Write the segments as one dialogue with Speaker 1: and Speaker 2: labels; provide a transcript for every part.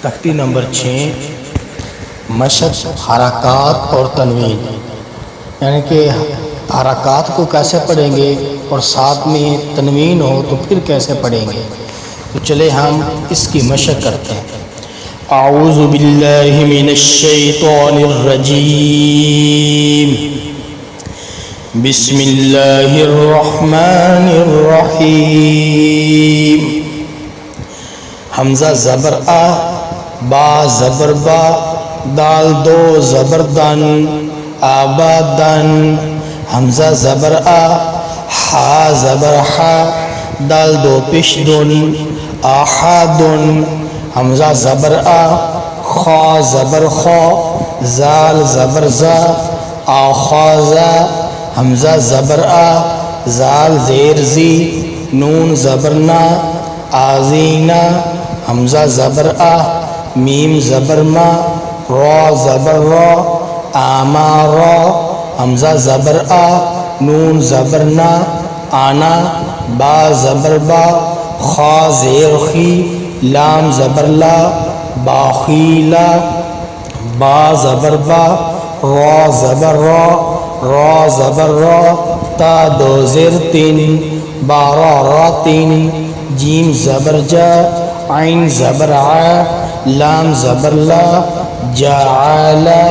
Speaker 1: تختی نمبر 6 مشق حرکات اور تنوین، یعنی کہ حرکات کو کیسے پڑھیں گے اور ساتھ میں تنوین ہو تو پھر کیسے پڑھیں گے۔ تو چلے ہم اس کی مشق کرتے ہیں۔ اعوذ باللہ من الشیطان الرجیم، بسم اللہ الرحمن الرحیم۔ حمزہ زبر آ، با زبر با، دال دو زبر دن، آبادن۔ حمزہ زبر آ، ہا زبر ہا، دال دو پیش دن، آحادن۔ حمزہ زبر آ، خا زبر خا، زال زبر زا، آخازا۔ حمزہ زبر آ، زال زیر زی، نون زبر نا، آزینا۔ حمزہ زبر آ، میم زبر ما، را زبر را، آمارا۔ حمزہ زبر آ، نون زبر نا، آنا۔ با زبر با، خا زیر خی، لام زبر لا، باخیلا۔ با زبر با، را زبر را، را زبر را، تا دو زیر تین، بارا را تین۔ جیم زبر جا، عین زبر ع، لام زبر لا، جعالا۔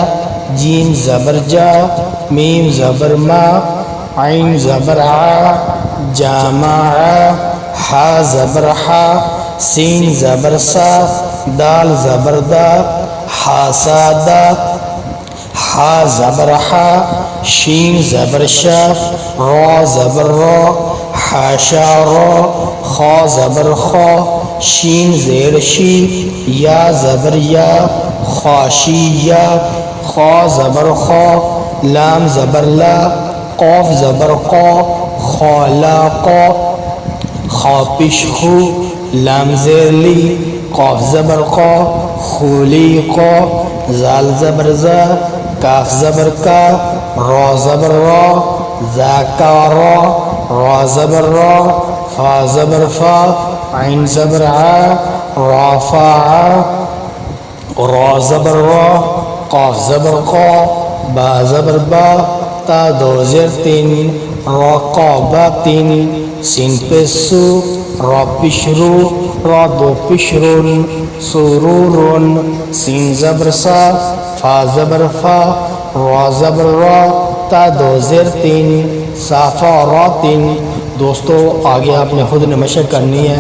Speaker 1: جیم زبر جا، میم زبر ما، عین زبر ع، جامعا۔ حا زبر حا، سین زبر سا، دال زبر دا، حاسادا۔ حا زبر حا، شین زبر شا، را زبر را، حاشا را۔ خا زبر خا، شین زیر شی، یا زبر یا، خاشی یا۔ خا زبر خا، لام زبر لا، قاف زبر قا، خالاقا۔ خا پیش خو، لام زیر لی، قاف زبر قا، خولیقا۔ زال زبر زا، کاف زبر کا، را زبر را، ذاکارا۔ را زبر را، فا زبر فا، عین زبر ع، رافعا۔ را زبر را، قاف زبر قا، با زبر با، تا دو زیر تین، رقابتین۔ سین پیسو، را پیشرو، را دو پیشرون، سرورون۔ سین زبر سا، فا زبر فا، را زبر را، تا دو زیر تین، صافا را تین۔ دوستو آگے آپ نے خود نے مشق کرنی ہے،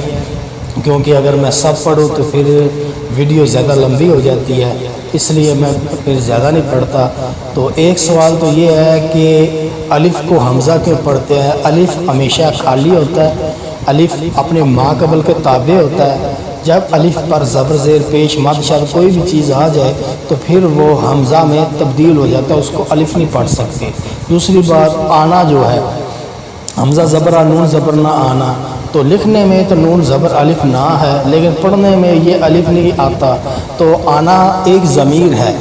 Speaker 1: کیونکہ اگر میں سب پڑھوں تو پھر ویڈیو زیادہ لمبی ہو جاتی ہے، اس لیے میں پھر زیادہ نہیں پڑھتا۔ تو ایک سوال تو یہ ہے کہ الف کو حمزہ کیوں پڑھتے ہیں؟ الف ہمیشہ خالی ہوتا ہے، الف اپنے ماں قبل کے تابع ہوتا ہے۔ جب الف پر زبر زیر پیش مد شد کوئی بھی چیز آ جائے تو پھر وہ حمزہ میں تبدیل ہو جاتا ہے، اس کو الف نہیں پڑھ سکتے۔ دوسری بات، آنا جو ہے، حمزہ زبر نون زبر نہ آنا، تو لکھنے میں تو نون زبر الف نہ ہے، لیکن پڑھنے میں یہ الف نہیں آتا۔ تو آنا ایک ضمیر ہے،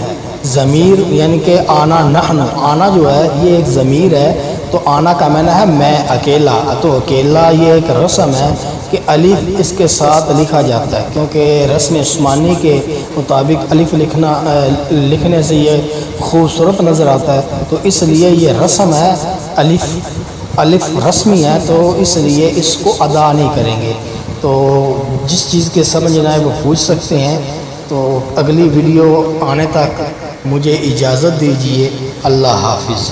Speaker 1: ضمیر یعنی کہ آنا نحن، آنا جو ہے یہ ایک ضمیر ہے۔ تو آنا کا معنی ہے میں اکیلا، تو اکیلا یہ ایک رسم ہے کہ الف اس کے ساتھ لکھا جاتا ہے، کیونکہ رسم عثمانی کے مطابق الف لکھنے سے یہ خوبصورت نظر آتا ہے، تو اس لیے یہ رسم ہے، الف رسمی ہے، تو اس لیے اس کو ادا نہیں کریں گے۔ تو جس چیز کے سمجھنا ہے وہ پوچھ سکتے ہیں۔ تو اگلی ویڈیو آنے تک مجھے اجازت دیجیے، اللہ حافظ۔